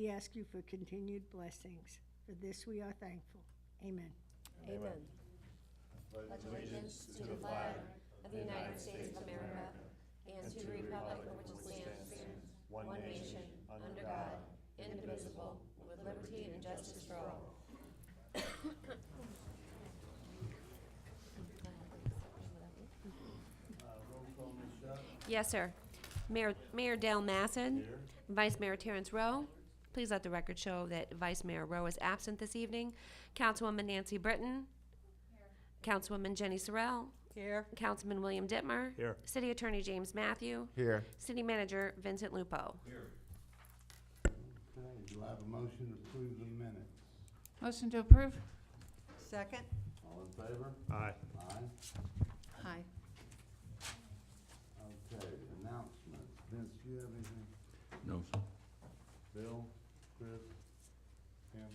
we ask you for continued blessings. For this we are thankful. Amen. Amen. Pledge allegiance to the flag of the United States of America and to the republic for which it stands, one nation, under God, indivisible, with liberty and justice for all. Roll call, Ms. Shutt. Yes, sir. Mayor Dale Masson, Here. Vice Mayor Terrence Rowe. Please let the record show that Vice Mayor Rowe is absent this evening. Councilwoman Nancy Britton. Councilwoman Jenny Sorrell. Here. Councilman William Dittmer. Here. City Attorney James Matthew. Here. City Manager Vincent Lupo. Okay, do I have a motion to approve the minutes? Motion to approve? Second. All in favor? Aye. Aye. Aye. Okay, announcements. Vince, do you have anything? No, sir. Bill, Chris, Tim?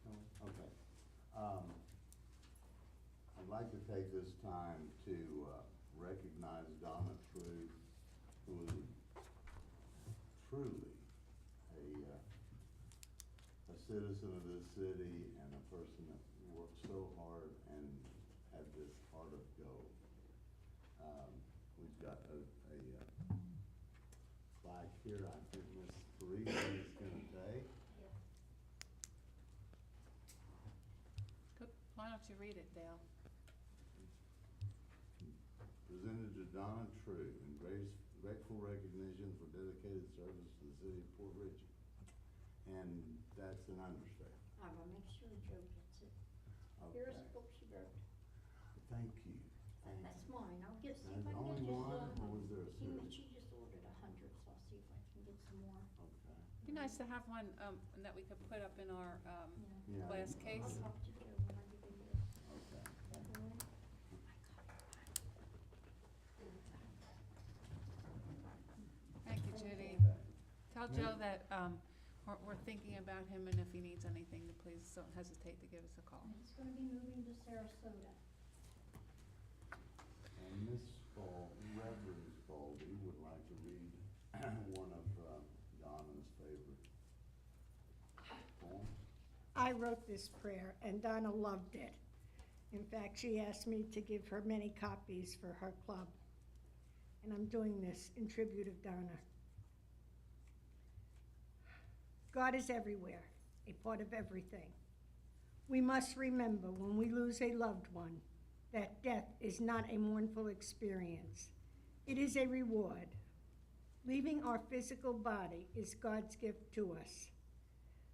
No? Okay. I'd like to take this time to recognize Donna True, who is truly a citizen of this city and a person that worked so hard and had this heart of gold. We've got a plaque here. I think Ms. Parisi is gonna take. Why don't you read it, Dale? Presented to Donna True in grateful recognition for dedicated service to the city of Port Richey. And that's an understatement. I will make sure Joe gets it. Okay. Here's the book she wrote. Thank you. Thank That's you. mine. I'll get, see That's if I the can only get one, just or was there a series? She just ordered 100, so I'll see if I can get some more. Okay. Be nice to have one, that we could put up in our, Yeah. glass case. I'll talk to Joe when I give you this. Okay. That one? Thank you, Judy. Okay. Tell Joe that, we're thinking about him, and if he needs anything, to please don't hesitate to give us a call. And it's gonna be moving to Sarasota. And Ms. Reverend Spalding would like to read one of Donna's favorite poems. I wrote this prayer, and Donna loved it. In fact, she asked me to give her many copies for her club. And I'm doing this in tribute of Donna. God is everywhere, a part of everything. We must remember when we lose a loved one that death is not a mournful experience. It is a reward. Leaving our physical body is God's gift to us.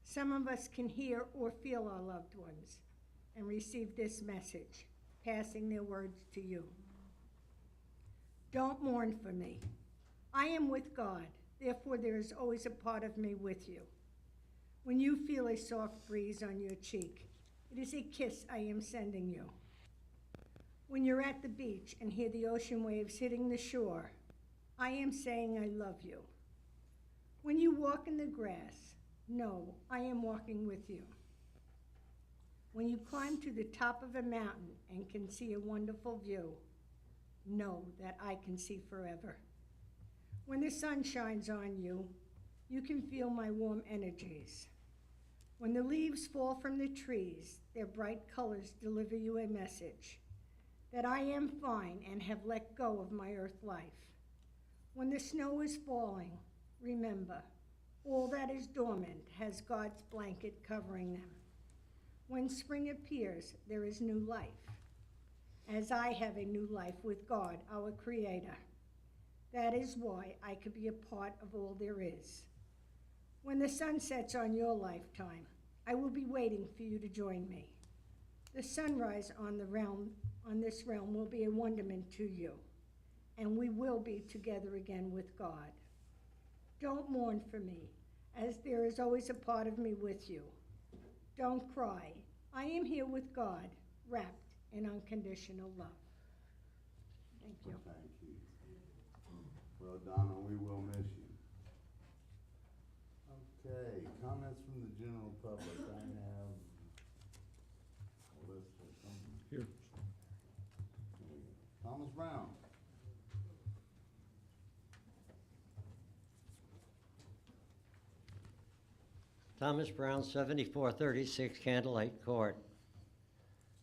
Some of us can hear or feel our loved ones and receive this message, passing their words to you. Don't mourn for me. I am with God, therefore there is always a part of me with you. When you feel a soft breeze on your cheek, it is a kiss I am sending you. When you're at the beach and hear the ocean waves hitting the shore, I am saying I love you. When you walk in the grass, know I am walking with you. When you climb to the top of a mountain and can see a wonderful view, know that I can see forever. When the sun shines on you, you can feel my warm energies. When the leaves fall from the trees, their bright colors deliver you a message that I am fine and have let go of my earth life. When the snow is falling, remember, all that is dormant has God's blanket covering them. When spring appears, there is new life, as I have a new life with God, our Creator. That is why I could be a part of all there is. When the sun sets on your lifetime, I will be waiting for you to join me. The sunrise on this realm will be a wonderment to you, and we will be together again with God. Don't mourn for me, as there is always a part of me with you. Don't cry. I am here with God, wrapped in unconditional love. Thank you. Thank you. Well, Donna, we will miss you. Okay, comments from the general public. I have a list of some. Here. Here we go. Thomas Brown. Thomas Brown, 7436 Candlelight Court.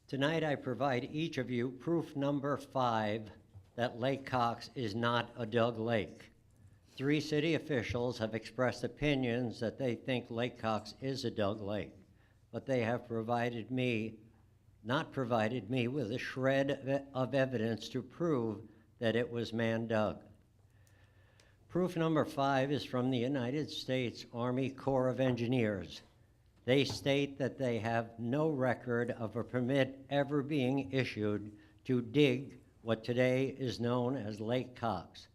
Tonight I provide each of you proof number 5 that Lake Cox is not a dug lake. 3 city officials have expressed opinions that they think Lake Cox is a dug lake, but they have not provided me with a shred of evidence to prove that it was man-dug. Proof number 5 is from the United States Army Corps of Engineers. They state that they have no record of a permit ever being issued to dig what today is known as Lake Cox.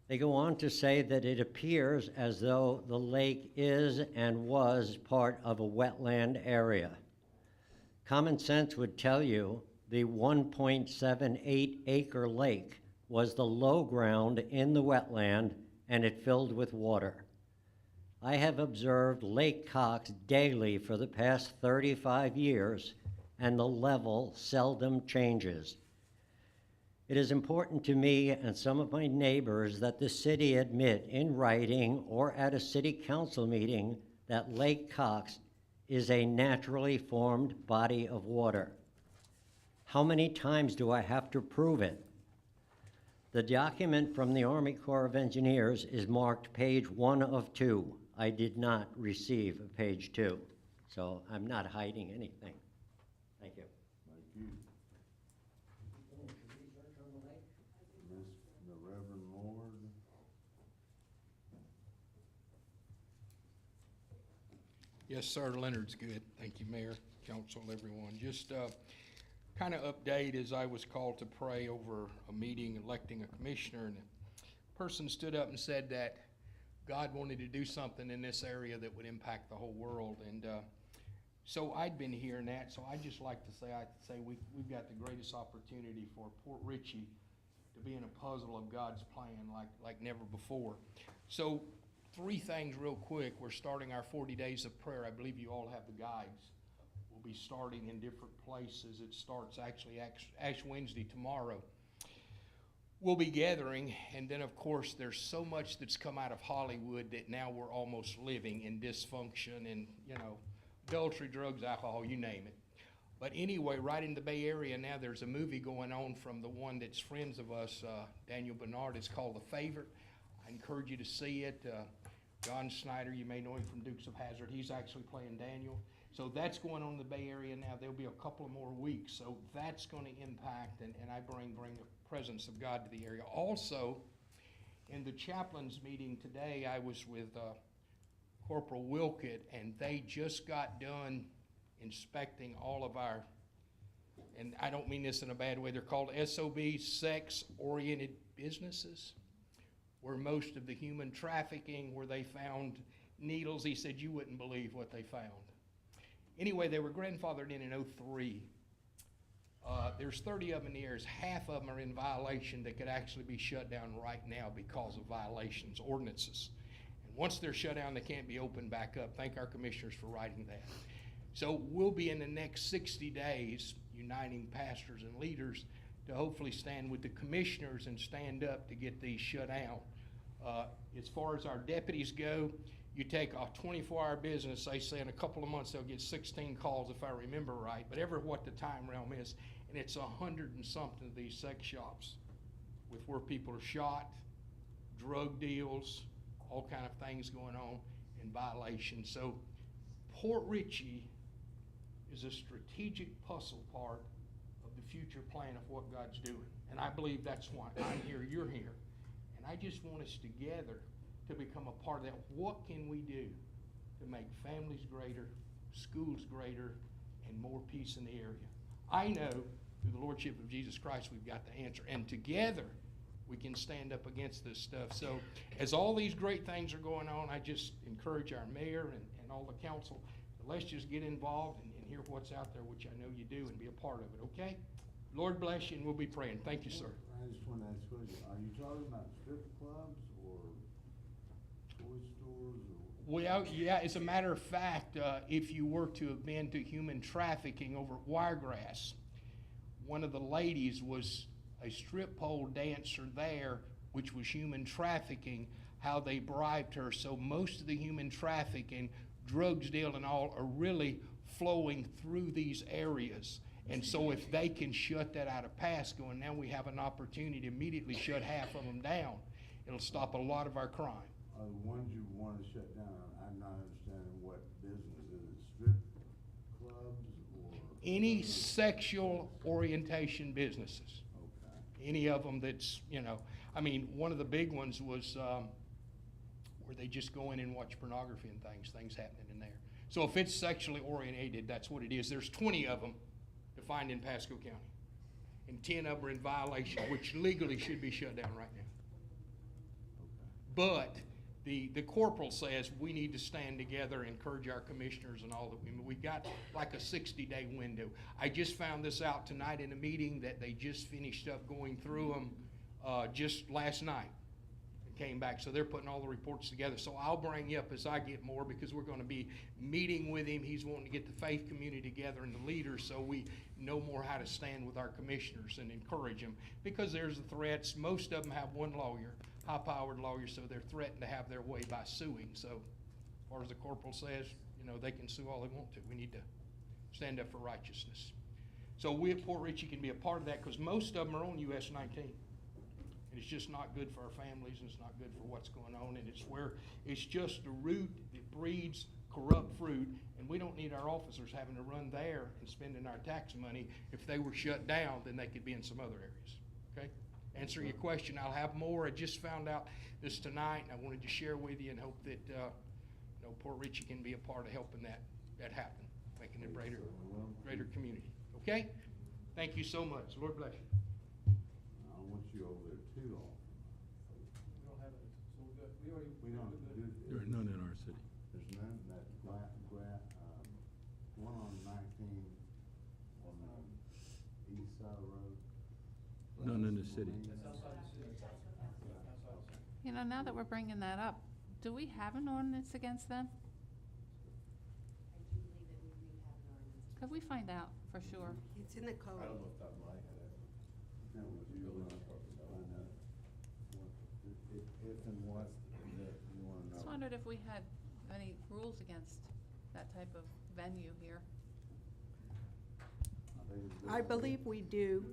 They go on to say that it appears as though the lake is and was part of a wetland area. Common sense would tell you the 1.78 acre lake was the low ground in the wetland and it filled with water. I have observed Lake Cox daily for the past 35 years and the level seldom changes. It is important to me and some of my neighbors that the city admit in writing or at a city council meeting that Lake Cox is a naturally formed body of water. How many times do I have to prove it? The document from the Army Corps of Engineers is marked page 1 of 2. I did not receive page 2, so I'm not hiding anything. Thank you. Thank you. Miss the Reverend Lord. Yes, sir, Leonard's good. Thank you, Mayor, Council, everyone. Just kind of update as I was called to pray over a meeting electing a commissioner, and a person stood up and said that God wanted to do something in this area that would impact the whole world. And so I'd been hearing that, so I'd just like to say, we've got the greatest opportunity for Port Richey to be in a puzzle of God's plan like never before. So 3 things real quick. We're starting our 40 days of prayer. I believe you all have the guides. We'll be starting in different places. It starts actually Ash Wednesday tomorrow. We'll be gathering, and then of course there's so much that's come out of Hollywood that now we're almost living in dysfunction and, adultery, drugs, alcohol, you name it. But anyway, right in the Bay Area now there's a movie going on from the one that's friends of us, Daniel Bernard. It's called The Favorite. I encourage you to see it. John Snyder, you may know him from Dukes of Hazzard. He's actually playing Daniel. So that's going on in the Bay Area now. There'll be a couple of more weeks. So that's going to impact, and I bring the presence of God to the area. Also, in the chaplain's meeting today, I was with Corporal Wilkett, and they just got done inspecting all of our, and I don't mean this in a bad way, they're called SOB, sex-oriented businesses, where most of the human trafficking, where they found needles. He said, you wouldn't believe what they found. Anyway, they were grandfathered in 03. There's 30 of them in the air. Half of them are in violation that could actually be shut down right now because of violations, ordinances. And once they're shut down, they can't be opened back up. Thank our commissioners for writing that. So we'll be in the next 60 days uniting pastors and leaders to hopefully stand with the commissioners and stand up to get these shut down. As far as our deputies go, you take a 24-hour business, they say in a couple of months they'll get 16 calls if I remember right, but ever what the time realm is, and it's 100 and something of these sex shops with where people are shot, drug deals, all kind of things going on in violation. So Port Richey is a strategic puzzle part of the future plan of what God's doing. And I believe that's why I'm here, you're here. And I just want us together to become a part of that. What can we do to make families greater, schools greater, and more peace in the area? I know through the Lordship of Jesus Christ we've got the answer. And together we can stand up against this stuff. So as all these great things are going on, I just encourage our mayor and all the council, let's just get involved and hear what's out there, which I know you do, and be a part of it, okay? Lord bless you, and we'll be praying. Thank you, sir. I just want to ask a question. Are you talking about strip clubs or toy stores or? Well, yeah, as a matter of fact, if you were to have been to human trafficking over at Wiregrass, one of the ladies was a strip pole dancer there, which was human trafficking. how they bribed her. So most of the human traffic and drugs deal and all are really flowing through these areas. And so if they can shut that out of Pasco, and now we have an opportunity to immediately shut half of them down, it'll stop a lot of our crime. The ones you want to shut down, I'm not understanding what business, is it strip clubs or? Any sexual orientation businesses. Okay. Any of them that's, I mean, one of the big ones was where they just go in and watch pornography and things happening in there. So if it's sexually oriented, that's what it is. There's 20 of them defined in Pasco County. And 10 of them are in violation, which legally should be shut down right now. But the corporal says we need to stand together, encourage our commissioners and all that. We've got like a 60-day window. I just found this out tonight in a meeting that they just finished up going through them just last night and came back. So they're putting all the reports together. So I'll bring you up as I get more, because we're going to be meeting with him. He's wanting to get the faith community together and the leaders so we know more how to stand with our commissioners and encourage them. Because there's the threats. Most of them have one lawyer, high-powered lawyer, so they're threatened to have their way by suing. So as far as the corporal says, they can sue all they want to. We need to stand up for righteousness. So we at Port Richey can be a part of that, because most of them are on US 19. And it's just not good for our families, and it's not good for what's going on, and it's just the root that breeds corrupt fruit, and we don't need our officers having to run there and spending our tax money. If they were shut down, then they could be in some other areas, okay? Answer your question. I'll have more. I just found out this tonight, and I wanted to share with you and hope that Port Richey can be a part of helping that happen, making it a greater community. Okay? Thank you so much. Lord bless you. I don't want you over there too long. We don't have it, so we already. We don't, There are none in our city. there's none, that one on 19, on the east side of the road. None in the city. That's outside the city. Outside the city. Now that we're bringing that up, do we have an ordinance against them? I do believe that we do have an ordinance. Could we find out for sure? It's in the code. That was you and I talking about. I know. If and what that you want to know. Just wondered if we had any rules against that type of venue here. think it's good. I believe we do.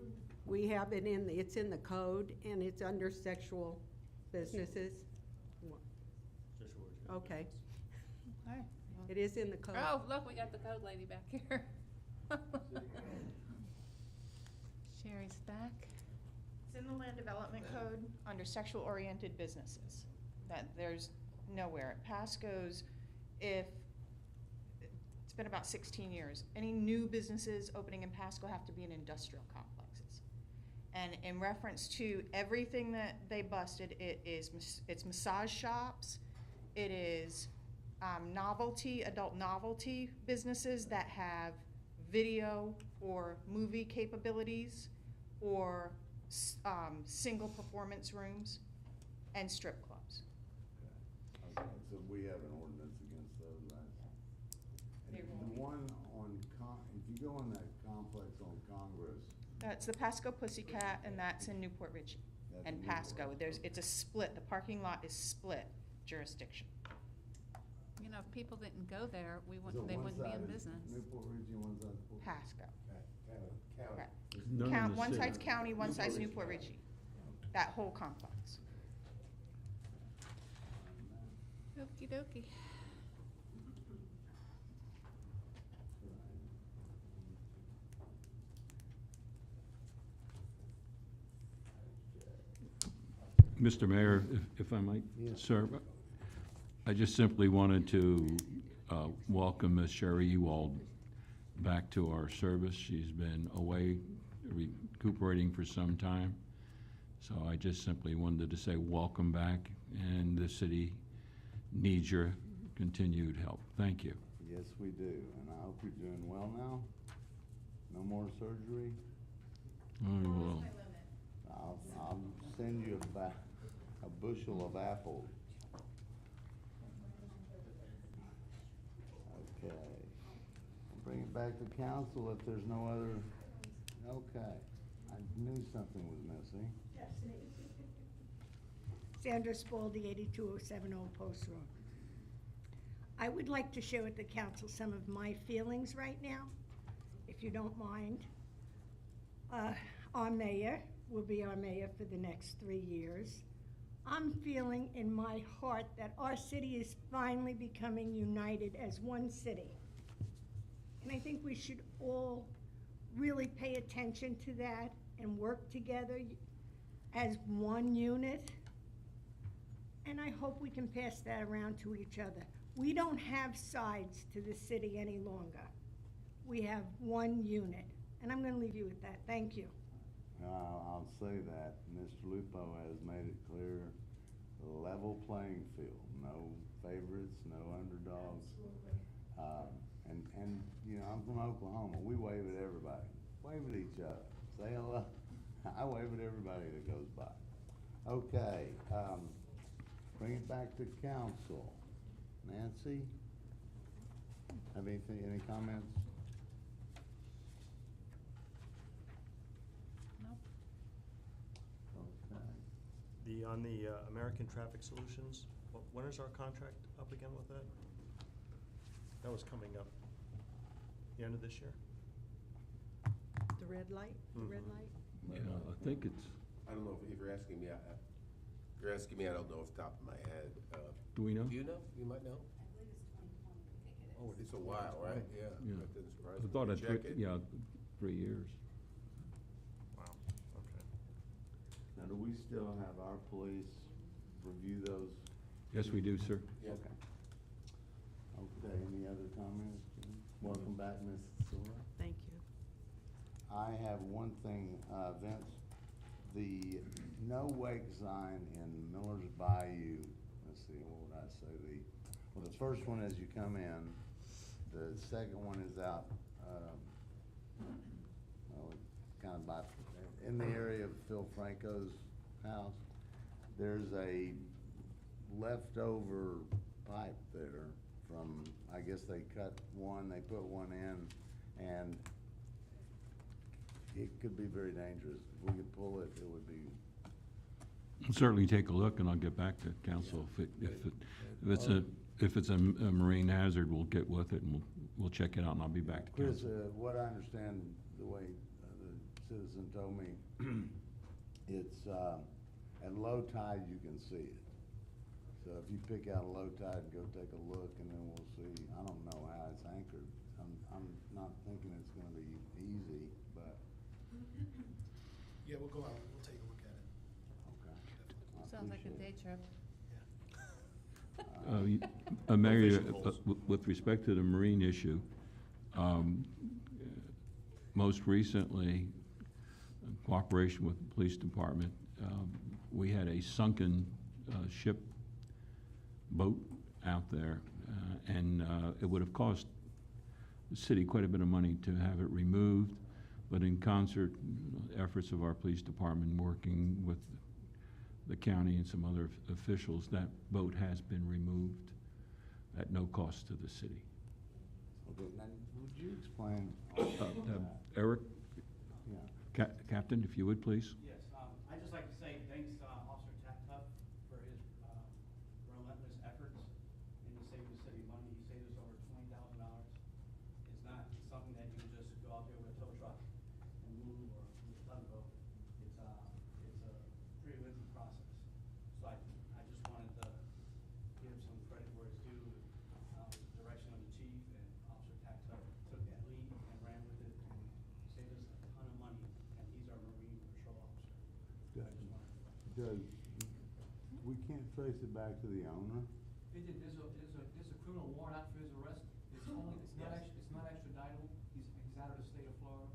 We have it it's in the code, and it's under sexual businesses. Okay, All right. it is in the code. Oh, look, we got the code lady back here. Sherry's back. It's in the Land Development Code under sexual oriented businesses, that there's nowhere. At Pasco's, it's been about 16 years, any new businesses opening in Pasco have to be in industrial complexes. And in reference to everything that they busted, it's massage shops, it is adult novelty businesses that have video or movie capabilities, or single performance rooms, and strip clubs. Okay, so we have an ordinance against those, right? And the one on if you go in that complex on Congress. That's the Pasco Pussycat, and that's in Newport Richey That's and in Newport. Pasco. It's a split, the parking lot is split jurisdiction. You know, if people didn't go there, So they one wouldn't be side in is business. Newport Richey, one side's Port. Pasco. County. Right. None in the One city. side's county, one side's Newport Richey. That whole complex. Okey dokey. Mr. Mayor, if I might, sir, I just simply wanted to welcome Ms. Sherry Ewald back to our service. She's been away recuperating for some time. So I just simply wanted to say welcome back, and the city needs your continued help. Thank you. Yes, we do, and I hope you're doing well now. No more surgery. I will. I'll send you a bushel of apples. Okay. I'll bring it back to council if there's no other, okay. I knew something was missing. Sandra Spaldi, 82070 Post Road. I would like to share with the council some of my feelings right now, if you don't mind. Our mayor will be our mayor for the next 3 years. I'm feeling in my heart that our city is finally becoming united as one city. And I think we should all really pay attention to that and work together as one unit. And I hope we can pass that around to each other. We don't have sides to the city any longer. We have one unit. And I'm going to leave you with that. Thank you. I'll say that Mr. Lupo has made it clear, level playing field, no favorites, no underdogs. And you know, I'm from Oklahoma. We wave at everybody, wave at each other, say hello. I wave at everybody that goes by. Okay, bring it back to council. Nancy, have anything, any comments? Okay. On the American Traffic Solutions, when is our contract up again with that? That was coming up the end of this year? The red light, the red light? Yeah, I think it's, I don't know if you're asking me, I don't know off the top of my head. do we know? Do you know? You might know. Oh, it's a while, right? Yeah. Yeah. That didn't surprise I me. thought Check it. 3 years. Wow, okay. Now, do we still have our police review those? Yes, we do, sir. Yeah. Okay. Okay, any other comments? Welcome back, Ms. Sora. Thank you. I have one thing, Vince, the no wake sign in Miller's Bayou, let's see, what would I say, well, the first one as you come in, the second one is out, kind of by, in the area of Phil Franco's house. There's a leftover pipe there from, I guess they cut one, they put one in, and it could be very dangerous. If we could pull it, it would be. I'll certainly take a look and I'll get back to council. If it's a marine hazard, we'll get with it and we'll check it out and I'll be back to Chris, council. what I understand, the way the citizen told me, it's, at low tide you can see it. So if you pick out a low tide, go take a look and then we'll see. I don't know how it's anchored. I'm not thinking it's gonna be easy, but. Yeah, we'll go out, we'll take a look at it. Okay. I Sounds like a appreciate day trip. Mayor, Fishing poles. with respect to the marine issue, most recently, in cooperation with the police department, we had a sunken ship boat out there, and it would have cost the city quite a bit of money to have it removed, but in concert, efforts of our police department working with the county and some other officials, that boat has been removed at no cost to the city. Okay, now, would you explain? Eric, Yeah. Captain, if you would, please. Yes, I'd just like to say thanks to Officer Tuck for his relentless efforts in to save the city money. He saved us over $20,000. It's not something that you can just go out there with a tow truck and move or with a tugboat. It's a pretty lengthy process. So I just wanted to give some credit where it's due, direction of the chief, and Officer Tuck took that lead and ran with it and saved us a ton of money, and he's our Marine Patrol officer. I just wanted to. We can't trace it back to the owner? There's a criminal warrant out for his arrest. It's not extraditable. He's out of the state of Florida.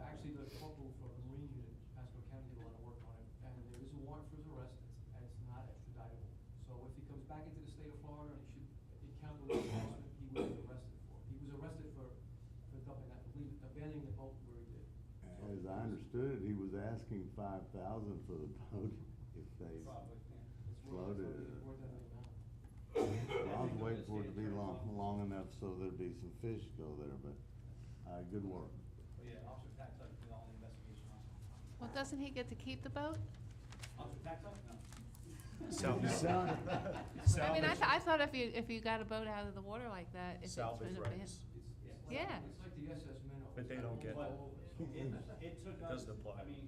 Actually, the corporal for the Marine unit, Pasco County, did a lot of work on it, and there is a warrant for his arrest. It's not extraditable. So if he comes back into the state of Florida and he should encounter law enforcement, he will be arrested for. He was arrested for dumping that, abandoning the boat where he did. As I understood it, he was asking $5,000 for the boat if they Probably, yeah. floated it. It's worth that amount. I was waiting for it to be long enough so there'd be some fish go there, but, good work. But yeah, Officer Tuck did all the investigation on it. Well, doesn't he get to keep the boat? Officer Tuck? No. I mean, I thought if you got a boat out of the water like that, if it's Salvage been rights, Yeah. It's like the SS Minnow. but they don't get, But it took us, doesn't apply. I mean,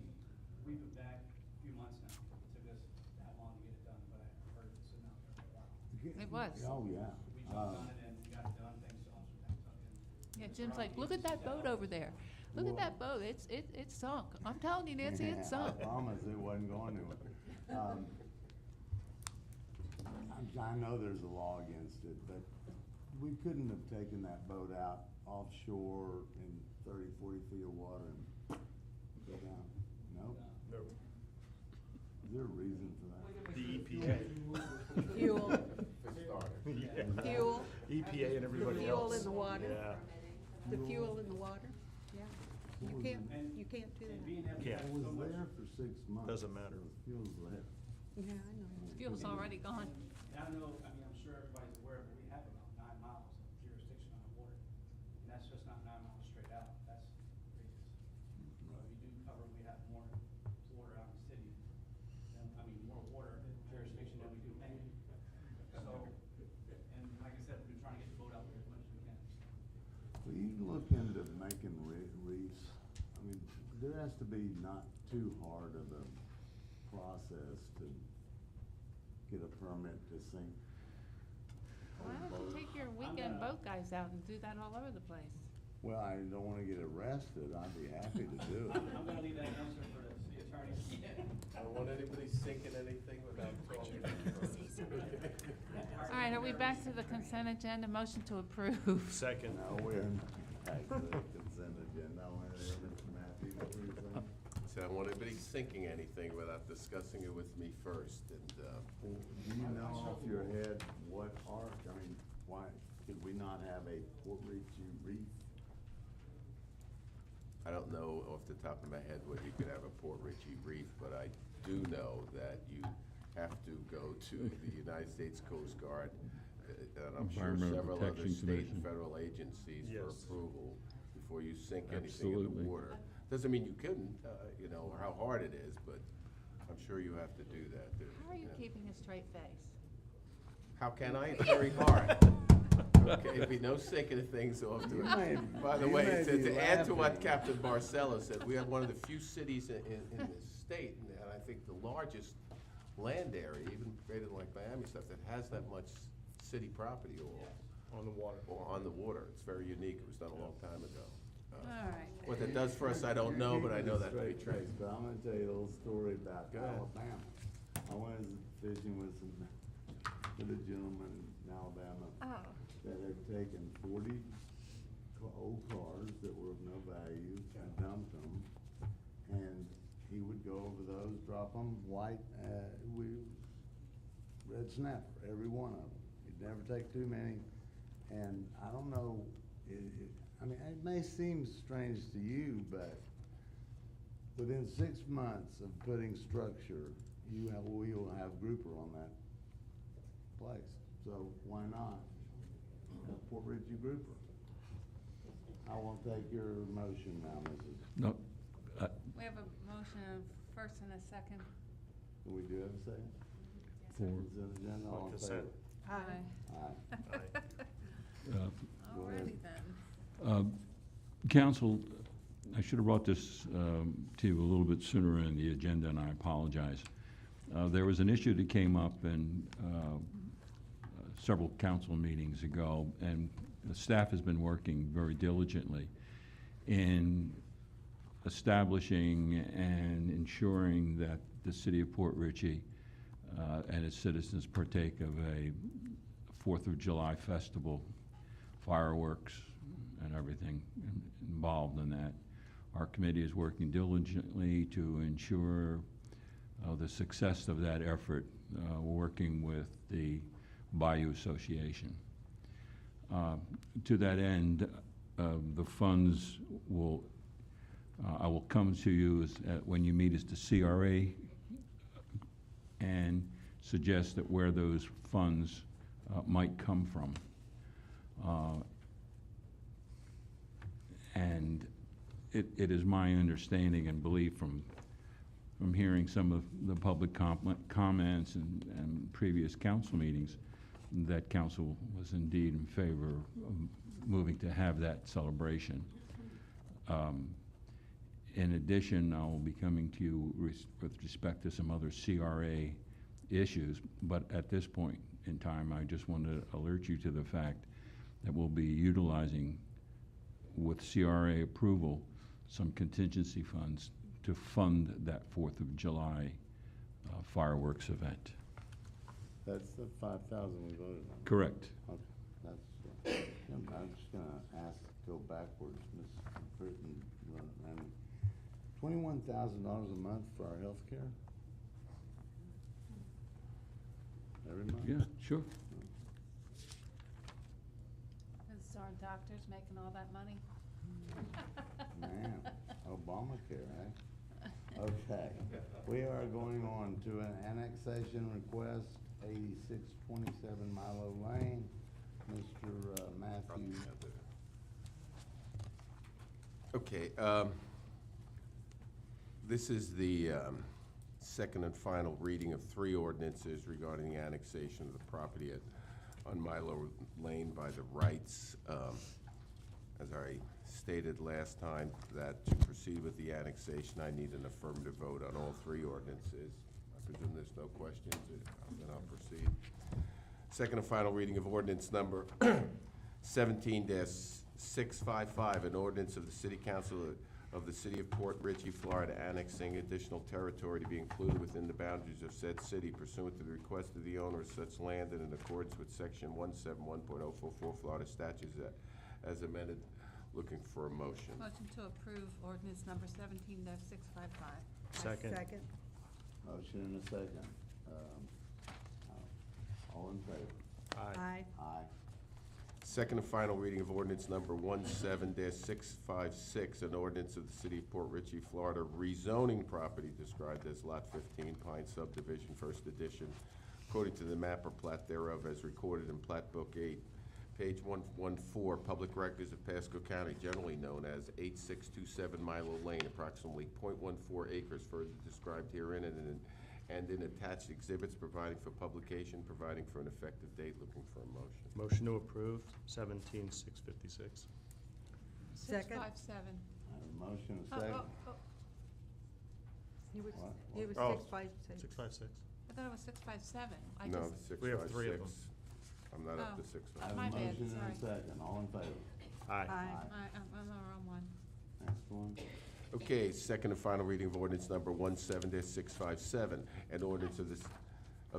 we've been back a few months now. It took us that long to get it done, but I heard it sitting out there for a while. It was. Oh, yeah. We jumped on it and we got it done, thanks to Officer Tack Tuck and. Yeah, Jim's like, look at that boat over there. Look at that boat. It's sunk. I'm telling you, Nancy, it's sunk. I promise it wasn't going anywhere. I know there's a law against it, but we couldn't have taken that boat out offshore in 30, 40 feet of water and go down. No? No, Is there a reason for that? the EPA. Fuel, For starters. Yeah. fuel, EPA and everybody fuel else. in the water. Yeah. the fuel in the water, yeah. You can't do And that. being that we Can't. have It was so much, there for 6 months. Doesn't matter. The fuel's left. Yeah, I know. Fuel's already gone. I don't know, I mean, I'm sure everybody's aware, but we have about 9 miles of jurisdiction on the water. And that's just not 9 miles straight out, that's outrageous. We do cover, we have more water out in the city more water jurisdiction than we do any. So, and like I said, we've been trying to get the boat out there as much as we can. Well, you can look into making reefs. I mean, there has to be not too hard of a process to get a permit to sink. Why don't you take your weekend boat guys out and do that all over the place? Well, I don't wanna get arrested. I'd be happy to do it. I'm gonna leave that answer for the city attorney. I don't want anybody sinking anything without talking. All right, are we back to the consent agenda? Motion to approve. Second. Now, we're back to the consent agenda. I want to hear Mr. Matthews, please. So I don't want anybody sinking anything without discussing it with me first, and, Do you know off your head what are, I mean, why, could we not have a Port Richey reef? I don't know off the top of my head whether you could have a Port Richey reef, but I do know that you have to go to the United States Coast Guard, and I'm sure Environmental several other Protection state and Commission. federal agencies for Yes. approval before you sink anything in Absolutely. the water. Doesn't mean you couldn't, or how hard it is, but I'm sure you have to do that. How are you keeping a straight face? How can I? It's very hard. Okay, it'd be no sinking of things off to it. By the you way, may to be add to what laughing. Captain Barcelo said, we have one of the few cities in the state, and I think the largest land area, even greater than like Miami stuff, that has that much city property On the water. or on the water. It's very unique. It was done a long time ago. All right. What that does for us, I don't know, but I know that to be Straight true. face, but I'm gonna tell you a little story about Go ahead. Alabama. I was fishing with a gentleman in Alabama Oh, that had taken 40 old cars that were of no value and dumped them. And he would go over those, drop them, red snapper, every one of them. He'd never take too many. And I don't know, I mean, it may seem strange to you, but within 6 months of putting structure, we will have grouper on that place. So why not have Port Richey grouper? I won't take your motion now, Mrs. No, we have a motion first and a second. We do have a second? for, Consent agenda, all in Consent. favor? Aye. Aye. uh, Go ahead. Alrighty then. Council, I should have brought this to you a little bit sooner in the agenda, and I apologize. There was an issue that came up in several council meetings ago, and the staff has been working very diligently in establishing and ensuring that the city of Port Richey and its citizens partake of a 4th of July festival, fireworks and everything involved in that. Our committee is working diligently to ensure the success of that effort, working with the Bayou Association. To that end, the funds will, I will come to you when you meet as the CRA and suggest that where those funds might come from. And it is my understanding and belief from from hearing some of the public comments and previous council meetings, that council was indeed in favor of moving to have that celebration. In addition, I will be coming to you with respect to some other CRA issues, but at this point in time, I just want to alert you to the fact that we'll be utilizing, with CRA approval, some contingency funds to fund that 4th of July fireworks event. That's the 5,000 we voted on. Correct. Okay, I'm just gonna ask, go backwards, Ms. Britton, and $21,000 a month for our health care? Every month? Yeah, sure. Is our doctors making all that money? Man, Obamacare, eh? Okay, we are going on to an annexation request, 8627 Milo Lane. Mr. Matthew. Okay, this is the second and final reading of 3 ordinances regarding the annexation of the property on Milo Lane by the Wrights. As I stated last time, that to proceed with the annexation, I need an affirmative vote on all 3 ordinances. I presume there's no questions, then I'll proceed. Second and final reading of ordinance number 17-655, an ordinance of the City Council of the City of Port Richey, Florida, annexing additional territory to be included within the boundaries of said city pursuant to the request of the owner of such land and in accordance with Section 171.044 Florida statutes as amended. Looking for a motion. Motion to approve ordinance number 17-655. Second. Motion and a second. All in favor? Aye. Aye. Second and final reading of ordinance number 17-656, an ordinance of the City of Port Richey, Florida, rezoning property described as Lot 15 Pine Subdivision, First Edition, according to the map or plat thereof as recorded in Plat Book 8, page 114, Public Records of Pasco County, generally known as 8627 Milo Lane, approximately .14 acres further described herein and in attached exhibits, providing for publication, providing for an effective date. Looking for a motion. Motion to approve, 17-656. Second. 657. I have a motion and a Oh, second. oh, oh. It was Oh, 656. 656. I thought it was 657. I No, just, the We have 3 of them. 656. I'm not up to Oh. 656. I have my a bad, motion and a sorry. second. All in favor? Aye. I'm on the wrong one. Next one. Okay, second and final reading of ordinance number 17-657, an ordinance of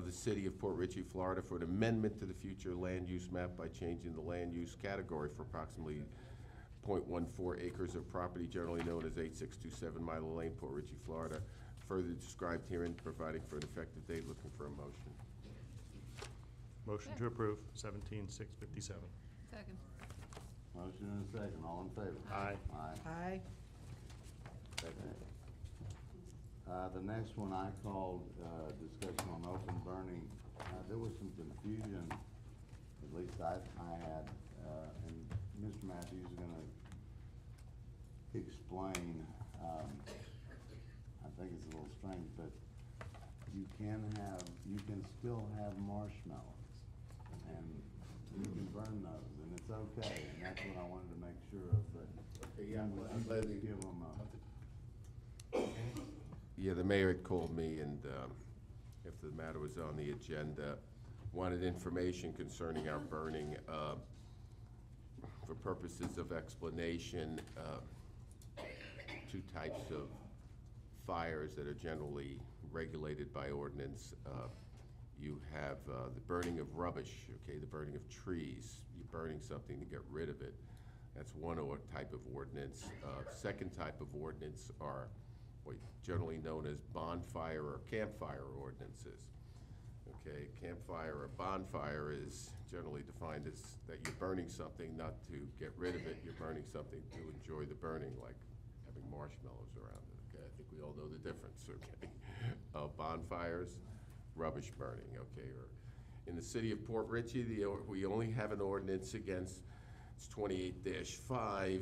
the City of Port Richey, Florida, for an amendment to the future land use map by changing the land use category for approximately .14 acres of property generally known as 8627 Milo Lane, Port Richey, Florida, further described herein, providing for an effective date. Looking for a motion. Motion to approve, 17-657. Second. Motion and a second. All in favor? Aye. Aye. Aye. The next one I called, discussion on open burning. There was some confusion, at least I had, and Mr. Matthews is gonna explain, I think it's a little strange, but you can still have marshmallows, and you can burn those, and it's okay, and that's what I wanted to make sure of, but. Okay, yeah, would I'm you glad just you- give them Yeah, the mayor had called me, and if the matter was on the agenda, wanted information concerning our burning. For purposes of explanation, 2 types of fires that are generally regulated by ordinance. You have the burning of rubbish, okay, the burning of trees. You're burning something to get rid of it. That's one type of ordinance. Second type of ordinance are what generally known as bonfire or campfire ordinances. Okay, campfire or bonfire is generally defined as that you're burning something not to get rid of it, you're burning something to enjoy the burning, like having marshmallows around it. Okay, I think we all know the difference, okay? Bonfires, rubbish burning, okay? Or in the City of Port Richey, we only have an ordinance against It's 28-5,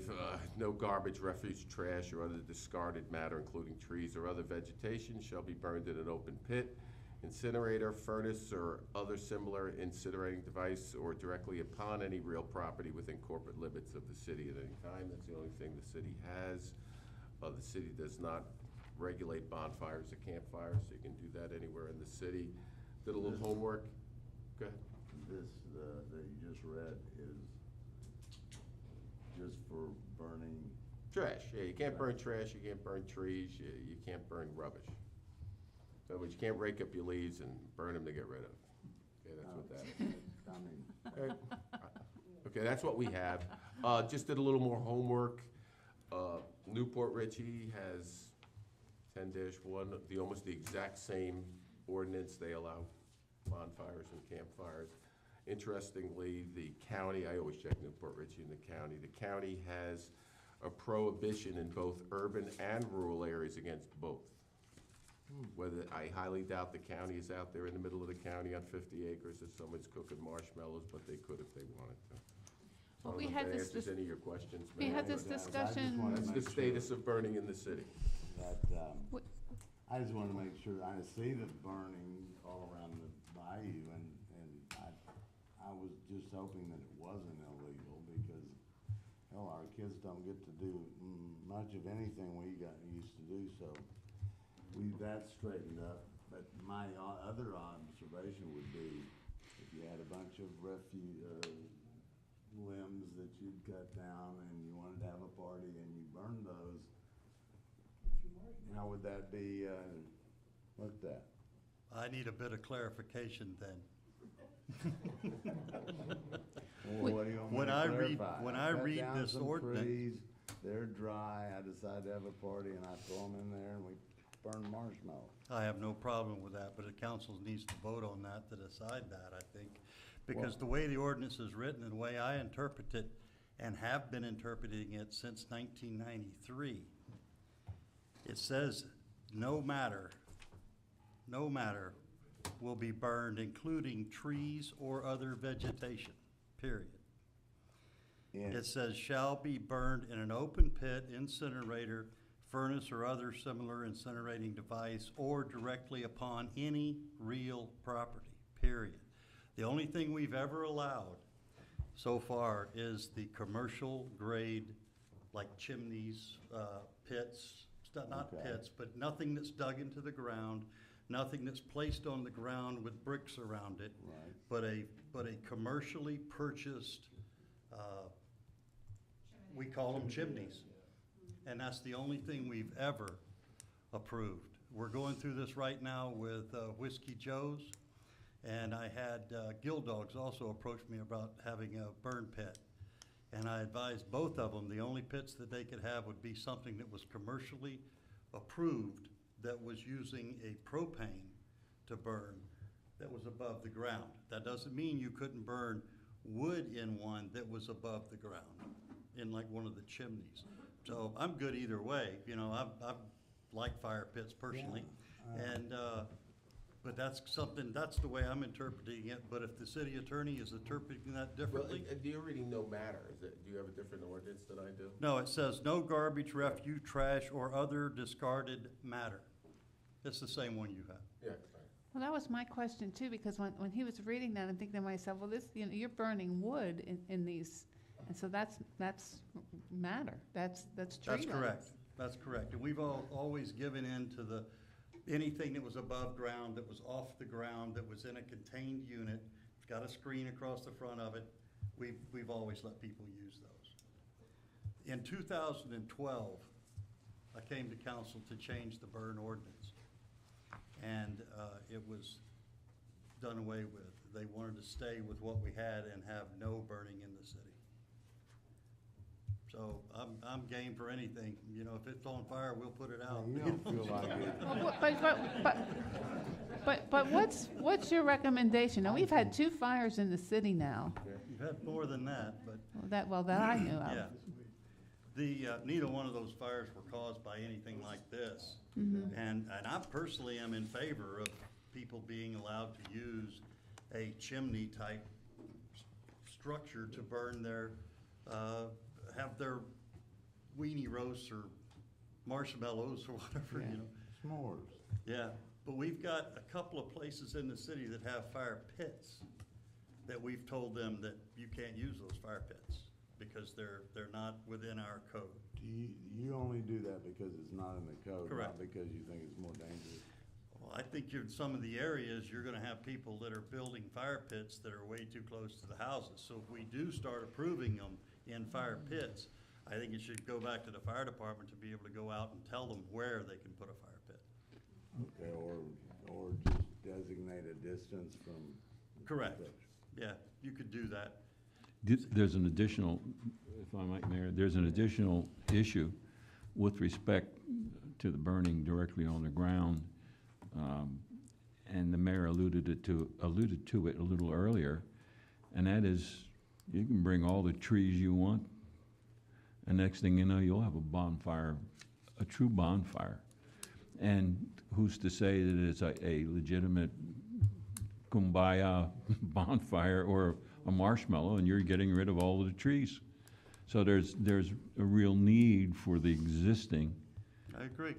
no garbage, refuse, trash, or other discarded matter, including trees or other vegetation, shall be burned in an open pit, incinerator, furnace, or other similar incinerating device, or directly upon any real property within corporate limits of the city at any time. That's the only thing the city has. The city does not regulate bonfires or campfires, so you can do that anywhere in the city. Did a little homework. Go ahead. This, that you just read is just for burning. Trash, yeah, you can't burn trash, you can't burn trees, you can't burn rubbish. In other words, you can't rake up your leaves and burn them to get rid of. Okay, that's what that is. I mean, Okay, that's what we have. Just did a little more homework. Newport Richey has 10-1, almost the exact same ordinance. They allow bonfires and campfires. Interestingly, the county, I always check Newport Richey and the county has a prohibition in both urban and rural areas against both. Whether, I highly doubt the county is out there in the middle of the county on 50 acres if someone's cooking marshmallows, but they could if they wanted to. Well, I we don't know had if that this answers any of your questions, we Mayor, had this but discussion. that's the status of burning in the city. that, I just wanna make sure, I see the burning all around the bayou, and I was just hoping that it wasn't illegal, because, hell, our kids don't get to do much of anything we got used to do, so that's straightened up. But my other observation would be, if you had a bunch of limbs that you'd cut down and you wanted to have a party and you burned those, how would that be, looked at? I need a bit of clarification then. Well, what do you want me When to I read- clarify? when I cut read down this some ordinance- trees, they're dry, I decide to have a party and I throw them in there and we burn marshmallows. I have no problem with that, but the council needs to vote on that to decide that, I think. Because Well- the way the ordinance is written and the way I interpret it, and have been interpreting it since 1993, it says no matter will be burned, including trees or other vegetation, period. Yeah. It says shall be burned in an open pit, incinerator, furnace, or other similar incinerating device, or directly upon any real property, period. The only thing we've ever allowed so far is the commercial grade, like chimneys, pits, not Okay. pits, but nothing that's dug into the ground, nothing that's placed on the ground with bricks around it. Right. But a commercially purchased, we call them chimneys. And that's the only thing we've ever approved. We're going through this right now with Whiskey Joe's, and I had Gill Dogs also approach me about having a burn pit. And I advised both of them, the only pits that they could have would be something that was commercially approved, that was using a propane to burn, that was above the ground. That doesn't mean you couldn't burn wood in one that was above the ground, in like one of the chimneys. So I'm good either way, you know, I like fire pits personally. And, but that's something, that's the way I'm interpreting it, but if the city attorney is interpreting that Well, differently. do you reading no matter? Do you have a different ordinance than I do? No, it says no garbage, refuse, trash, or other discarded matter. It's the same one you have. Yeah. Well, that was my question too, because when he was reading that, I'm thinking to myself, well, this, you know, you're burning wood in these, and so that's matter, that's tree That's limbs. correct, that's correct. And we've always given in to anything that was above ground, that was off the ground, that was in a contained unit, it's got a screen across the front of it, we've always let people use those. In 2012, I came to council to change the burn ordinance. And it was done away with. They wanted to stay with what we had and have no burning in the city. So I'm game for anything, you know, if it's on fire, we'll put it out. You don't feel like it. Well, but what's your recommendation? Now, we've had 2 fires in the city now, You've had more than that, but that I knew of. yeah. Neither one of those fires were caused by anything like this. And I personally am in favor of people being allowed to use a chimney type structure to burn their have their weenie roasts or marshmallows or whatever, you know. S'mores. Yeah, but we've got a couple of places in the city that have fire pits that we've told them that you can't use those fire pits because they're not within our code. You only do that because it's not in the code, Correct. not because you think it's more dangerous. Well, I think in some of the areas, you're gonna have people that are building fire pits that are way too close to the houses. So if we do start approving them in fire pits, I think it should go back to the fire department to be able to go out and tell them where they can put a fire pit. Okay, or just designate a distance from. Correct. Yeah, you could do that. There's an additional, if I might, Mayor, there's an additional issue with respect to the burning directly on the ground. And the mayor alluded to it a little earlier, and that is, you can bring all the trees you want, and next thing you know, you'll have a bonfire, a true bonfire. And who's to say that it's a legitimate kumbaya bonfire or a marshmallow, and you're getting rid of all of the trees? So there's a real need for the existing. I agree.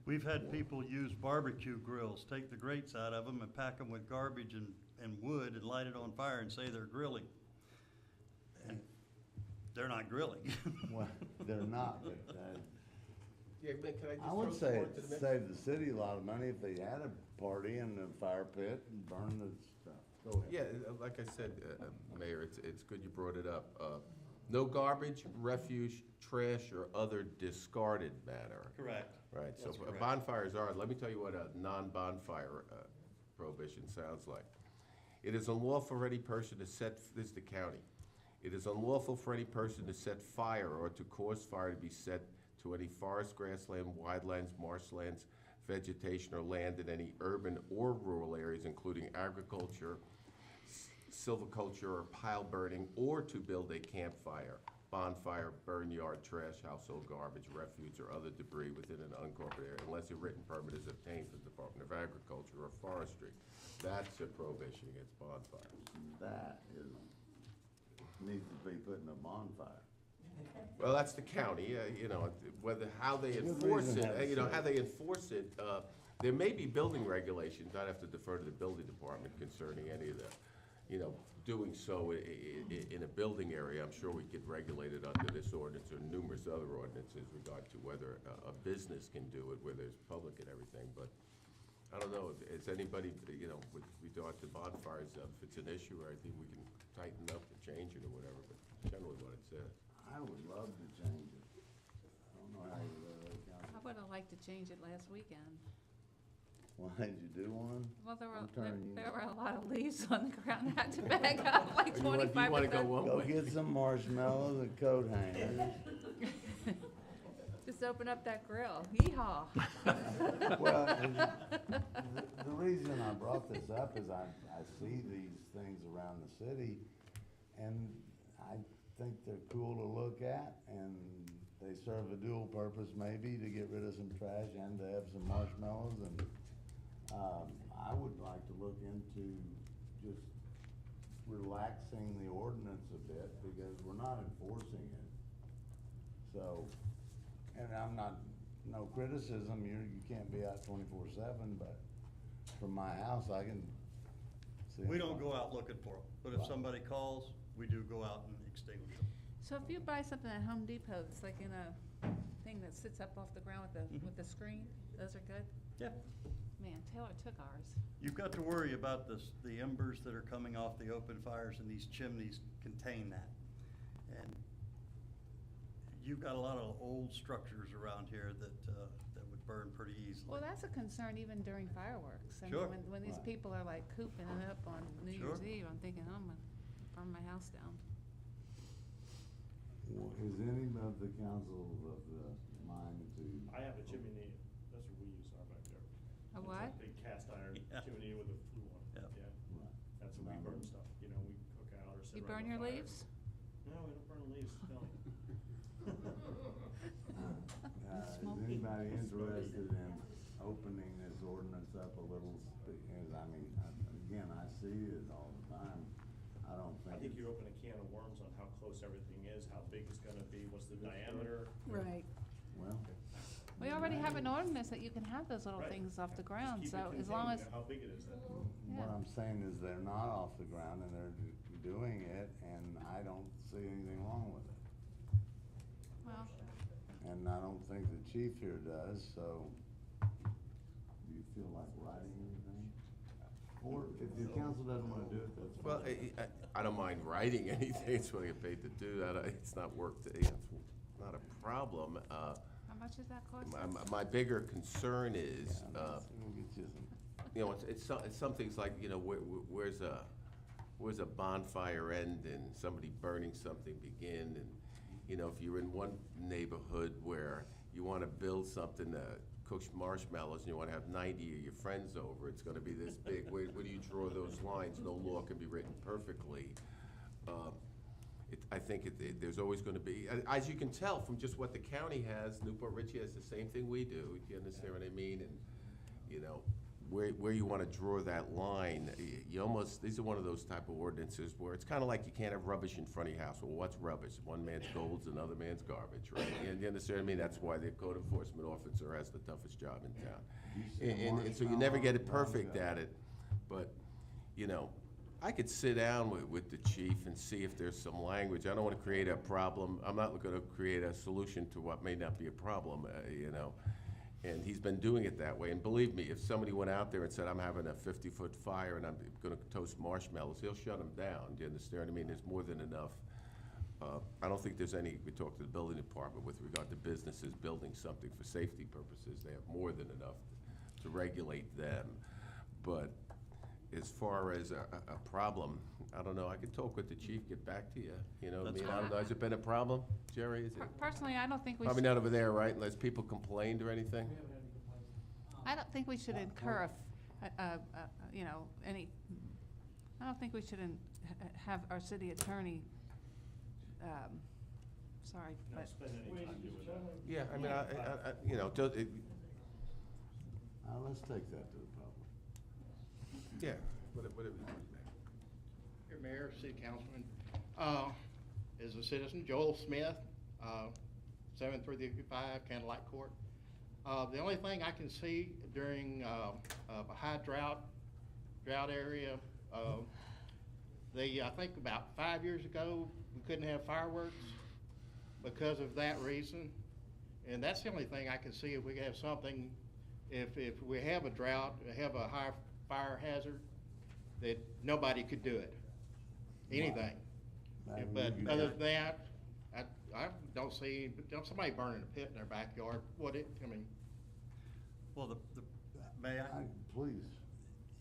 We've had people use barbecue grills, take the grates out of them and pack them with garbage and wood and light it on fire and say they're grilling. And they're not grilling. Well, they're not, but, Yeah, man, can I just I throw would some say more it'd to the mix? save the city a lot of money if they had a party in the fire pit and burn the stuff. Go ahead. Yeah, like I said, Mayor, it's good you brought it up. No garbage, refuse, trash, or other discarded matter. Correct. Right, so That's correct. bonfires are, let me tell you what a non-bonfire prohibition sounds like. It is unlawful for any person to set, this is the county. It is unlawful for any person to set fire or to cause fire to be set to any forest, grassland, wildlands, marshlands, vegetation, or land in any urban or rural areas, including agriculture, silviculture, or pile burning, or to build a campfire, bonfire, burn yard, trash, household garbage, refuse, or other debris within an unincorporated area, unless a written permit is obtained from the Department of Agriculture or Forestry. That's a prohibition against bonfires. That is, needs to be put in a bonfire. Well, that's the county, you know, whether, how they Good enforce reason to it, have you know, say. how they enforce it, there may be building regulations, I'd have to defer to the building department concerning any of the, you know, doing so in a building area. I'm sure we could regulate it under this ordinance or numerous other ordinances regard to whether a business can do it, where there's public and everything, but I don't know, is anybody, you know, with regard to bonfires, if it's an issue, I think we can tighten up or change it or whatever, but generally what it says. I would love to change it. I don't know how you really I would have liked to change it last weekend. Why did you do one? Well, I'm turning you- there were a lot of leaves on the ground. I had to bag up like You wanna 25%. go one Go way? get some marshmallows and coat hangers. Just open up that grill. Yeehaw. Well, and the reason I brought this up is I see these things around the city, and I think they're cool to look at, and they serve a dual purpose maybe, to get rid of some trash and to have some marshmallows, and, I would like to look into just relaxing the ordinance a bit, because we're not enforcing it. So, and I'm not, no criticism, you can't be out 24/7, but from my house, I can see. We them. don't go out looking for them, but if somebody calls, we do go out and extinguish them. So if you buy something at Home Depot, it's like in a thing that sits up off the ground with the screen, those are good? Yeah. Man, Taylor took ours. You've got to worry about the embers that are coming off the open fires, and these chimneys contain that. And you've got a lot of old structures around here that would burn pretty easily. Well, that's a concern even during fireworks. I mean, Sure. when these Right. people are like cooping it up on New Sure. Year's Eve, I'm thinking, I'm gonna burn my house down. Well, is any of the council of the mind to? I have a chimney, that's what we use in our backyard. A It's what? Big cast iron Yeah. chimney with a flue on it, Yeah. yeah. Right. That's what we burn stuff, you know, we cook out or sit You around burn the your fire. leaves? No, we don't burn leaves, no. Is anybody interested in opening this ordinance up a little? Because, I mean, again, I see it all the time. I don't think. I think you open a can of worms on how close everything is, how big it's gonna be, what's the diameter? Right. Well, We already have an ordinance that you can have those little Right. things off the Just ground, keep it so as long as, contained. How big it is then? what Yeah. I'm saying is they're not off the ground and they're doing it, and I don't see anything wrong with it. well, And I don't think the chief here does, so do you feel like writing anything? Or if the council doesn't wanna do it, that's fine. Well, I don't mind writing anything, it's what I get paid to do that, it's not work, it's not a problem. how much does that cost? My bigger concern is, Yeah, we'll get you some. you know, it's some things like, you know, where's a bonfire end and somebody burning something begin? And, you know, if you're in one neighborhood where you wanna build something that cooks marshmallows and you wanna have 90 of your friends over, it's gonna be this big, where do you draw those lines? No law can be written perfectly. I think there's always gonna be, as you can tell from just what the county has, Newport Richey has the same thing we do, you understand what I mean? And, you know, where you wanna draw that line, you almost, these are one of those type of ordinances where it's kinda like you can't have rubbish in front of your house. Well, what's rubbish? One man's gold's another man's garbage, right? You understand what I mean? That's why the code enforcement officer has the toughest job in town. And so you never get it perfect at it, but, you know, I could sit down with the chief and see if there's some language. I don't wanna create a problem. I'm not gonna create a solution to what may not be a problem, you know? And he's been doing it that way. And believe me, if somebody went out there and said, I'm having a 50-foot fire and I'm gonna toast marshmallows, he'll shut them down. Do you understand what I mean? There's more than enough. I don't think there's any, we talked to the building department with regard to businesses building something for safety purposes. They have more than enough to regulate them. But as far as a problem, I don't know, I could talk with the chief, get back to you, you know, I mean, I don't know, has it been a problem, Jerry? Is it? Personally, I don't think we Probably should, not over there, right, unless people complained or anything? I don't think we should incur, you know, any, I don't think we should have our city attorney, sorry, No, but, spend any time doing that. Yeah, I mean, you know, Let's take that to the public. yeah, whatever. Your Mayor, City Councilman, is a citizen, Joel Smith, 7355 Candlelight Court. The only thing I can see during a high drought area, I think about 5 years ago, we couldn't have fireworks because of that reason. And that's the only thing I can see if we have something, if we have a drought, have a high fire hazard, that nobody could do it, anything. But other than that, I don't see, somebody burning a pit in their backyard, I mean. Well, may I? Please.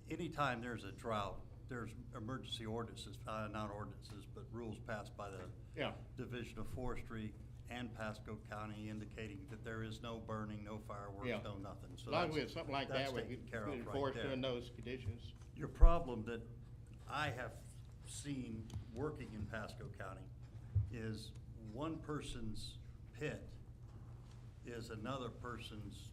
Anytime there's a drought, there's emergency ordinances, not ordinances, but rules passed by the Division of Forestry and Pasco County indicating that there is no burning, no fireworks, no nothing. So As long as we have something like that, we taken care can of enforce right there. in those conditions. Your problem that I have seen working in Pasco County is one person's pit is another person's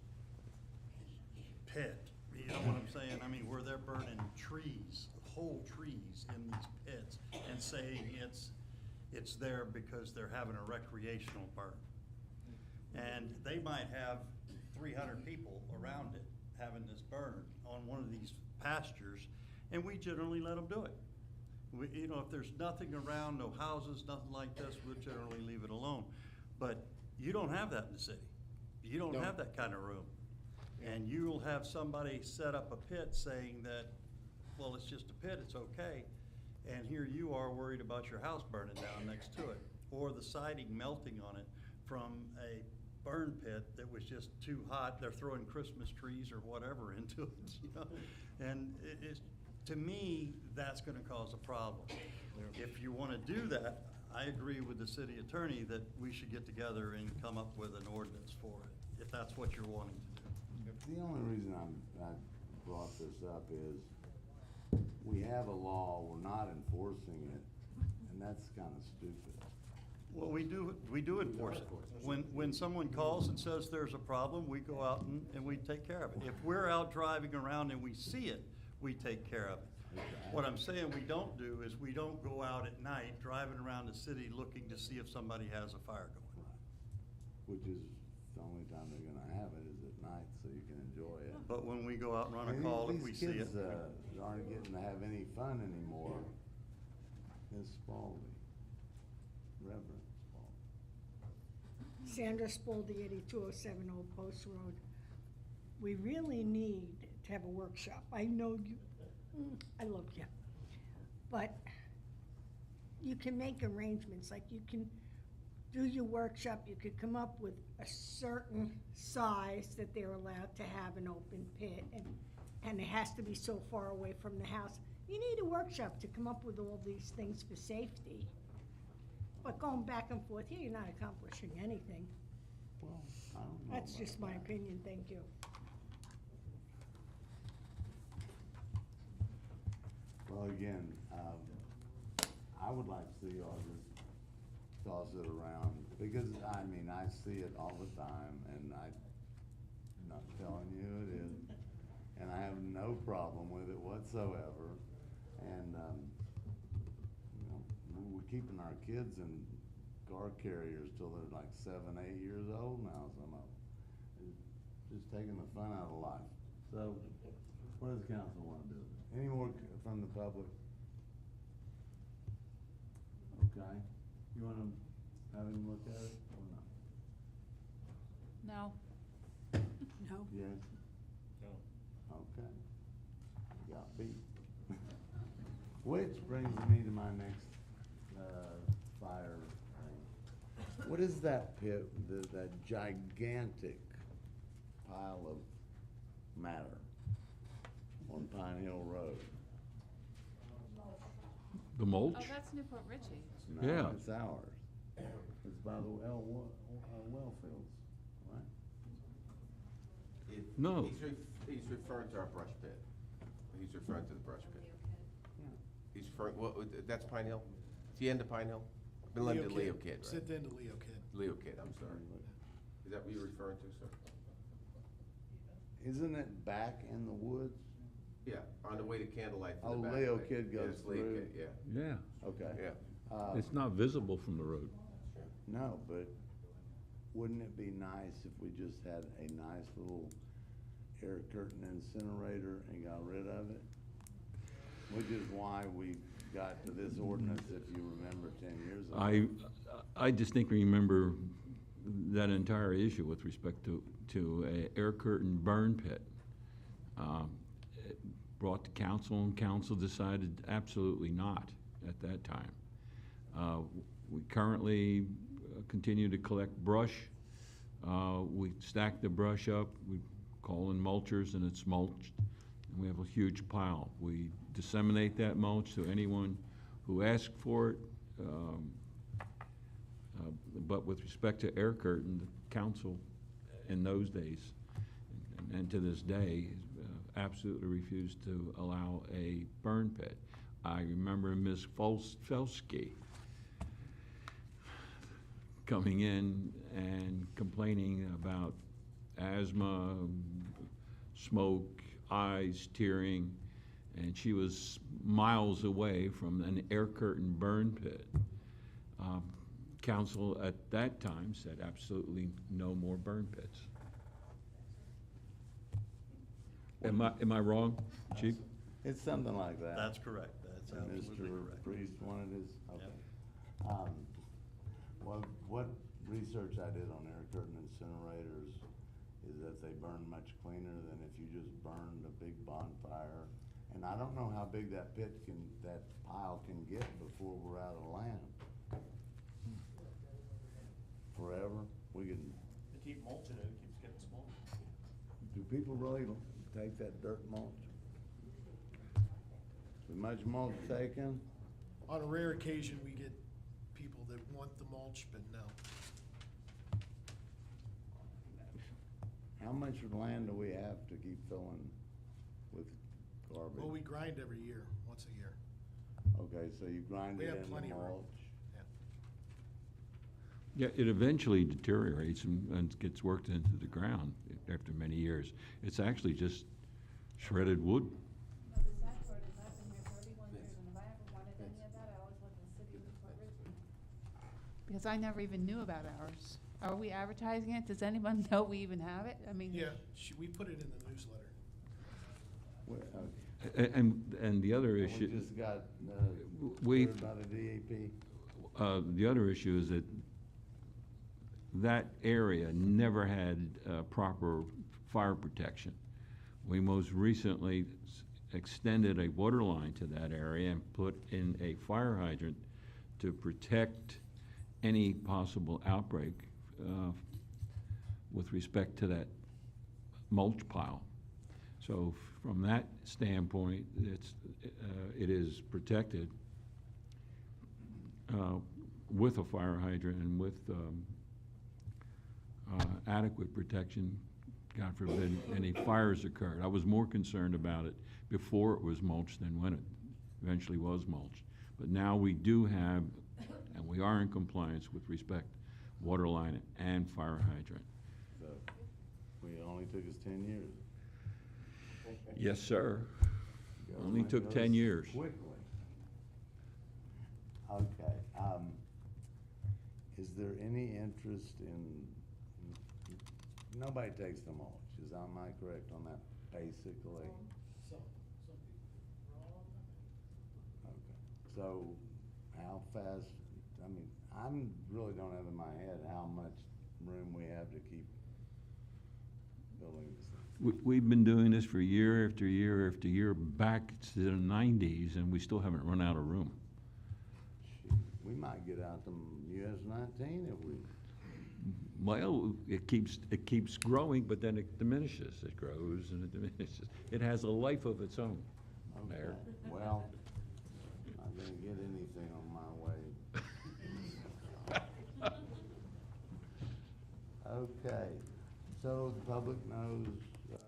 pit. You know what I'm saying? I mean, where they're burning trees, whole trees in these pits and saying it's there because they're having a recreational burn. And they might have 300 people around it having this burn on one of these pastures, and we generally let them do it. You know, if there's nothing around, no houses, nothing like this, we'll generally leave it alone. But you don't have that in the city. You don't have that kind of room. And you'll have somebody set up a pit saying that, well, it's just a pit, it's okay. And here you are worried about your house burning down next to it, or the siding melting on it from a burn pit that was just too hot. They're throwing Christmas trees or whatever into it, you know? And to me, that's gonna cause a problem. If you wanna do that, I agree with the city attorney that we should get together and come up with an ordinance for it, if that's what you're wanting to do. The only reason I brought this up is we have a law, we're not enforcing it, and that's kind of stupid. Well, we do enforce it. When someone calls and says there's a problem, we go out and we take care of it. If we're out driving around and we see it, we take care of it. What I'm saying we don't do is we don't go out at night driving around the city looking to see if somebody has a fire going. Which is the only time they're gonna have it is at night, so you can enjoy it. But when we go out and run a And call, if these we see it. kids, aren't getting to have any fun anymore. Ms. Spalding, Reverend Spalding. Sandra Spalding, 8207 Old Post Road. We really need to have a workshop. I know you, I love you. But you can make arrangements, like you can do your workshop, you could come up with a certain size that they're allowed to have an open pit, and it has to be so far away from the house. You need a workshop to come up with all these things for safety. But going back and forth here, you're not accomplishing anything. Well, I don't know. That's about just my that. opinion, thank you. Well, again, I would like to see y'all just toss it around, because, I mean, I see it all the time, and I'm not telling you it is, and I have no problem with it whatsoever, and, you know, we're keeping our kids in car carriers till they're like 7, 8 years old now, some of them. It's just taking the fun out of life. So, what does the council want to do? Any more from the public? Okay, you wanna have him look at it or not? No. No. Yes? No. Okay. Got beat. Which brings me to my next, fire thing. What is that pit, that gigantic pile of matter on Pine Hill Road? The mulch? Oh, that's Newport Richie. No, Yeah. it's ours. It's by the well fields, right? No. He's referring to our brush pit. He's referring to the brush pit. He's referring, that's Pine Hill? It's the end of Pine Hill? Been limited to Leo Kid, It's right? at the end of Leo Kid. Leo Kid, I'm sorry. Is that what you're referring to, sir? Isn't it back in the woods? Yeah, on the way to Candlelight Oh, from the back. Leo way. Kid Yeah, goes it's Leo through. Kid, yeah. Yeah. Okay. Yeah. It's not visible from the road. No, but wouldn't it be nice if we just had a nice little air curtain incinerator and got rid of it? Which is why we got to this ordinance, if you remember, 10 years ago. I distinctly remember that entire issue with respect to a air curtain burn pit. It brought to council, and council decided absolutely not at that time. We currently continue to collect brush. We stack the brush up, we call in mulchers, and it's mulched, and we have a huge pile. We disseminate that mulch to anyone who asks for it. But with respect to air curtain, the council in those days and to this day absolutely refused to allow a burn pit. I remember Ms. Felsky coming in and complaining about asthma, smoke, eyes tearing, and she was miles away from an air curtain burn pit. Council at that time said absolutely no more burn pits. Am I wrong, Chief? It's something like that. That's correct, that's And absolutely Mr. correct. Priest wanted his, okay. Well, what research I did on air curtain incinerators is that they burn much cleaner than if you just burned a big bonfire. And I don't know how big that that pile can get before we're out of land. Forever, we can, They keep mulching it, it keeps getting smaller. do people really take that dirt mulch? Is much mulch taken? On a rare occasion, we get people that want the mulch, but no. How much land do we have to keep filling with garbage? Well, we grind every year, once a year. Okay, so you grind We it have in the plenty of room. mulch? Yeah, it eventually deteriorates and gets worked into the ground after many years. It's actually just shredded wood. Oh, the sad part is I've been here Because I never even knew about ours. Are we advertising it? Does anyone know we even have it? I mean. Yeah, we put it in the newsletter. And the other We issue. just got, we- heard about a DAP. The other issue is that that area never had proper fire protection. We most recently extended a water line to that area and put in a fire hydrant to protect any possible outbreak with respect to that mulch pile. So from that standpoint, it is protected with a fire hydrant and with adequate protection. God forbid any fires occurred. I was more concerned about it before it was mulched than when it eventually was mulched. But now we do have, and we are in compliance with respect, water line and fire hydrant. So, it only took us 10 years. Yes, sir. Only Government took 10 goes years. Quickly. Okay, is there any interest in, nobody takes the mulch, am I correct on that, basically? Okay, so how fast, I mean, really don't have in my head how much room we have to keep building this thing. We've been doing this for year after year after year, back to the 90s, and we still haven't run out of room. We might get out to US 19 if we, Well, it keeps growing, but then it diminishes. It grows and it diminishes. It has a life of its own, Mayor. well, not gonna get anything on my way. Okay, so the public knows, at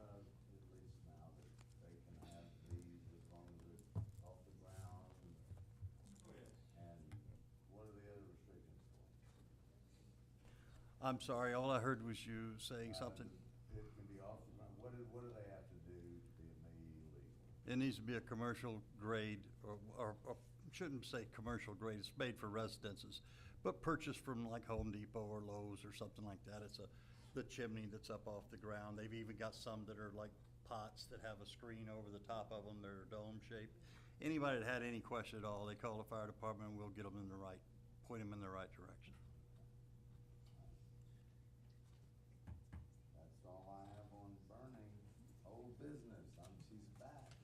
least now, that they can have these as long as it's off the ground. And what are the other restrictions for? I'm sorry, all I heard was you saying something. It can be off the ground. What do they have to do to be immediately legal? It needs to be a commercial grade, or shouldn't say commercial grade, it's made for residences, but purchased from like Home Depot or Lowe's or something like that. It's the chimney that's up off the ground. They've even got some that are like pots that have a screen over the top of them. They're dome shaped. Anybody that had any question at all, they call the fire department and we'll get them in the right, point them in the right direction. That's all I have on burning. Old business, she's back.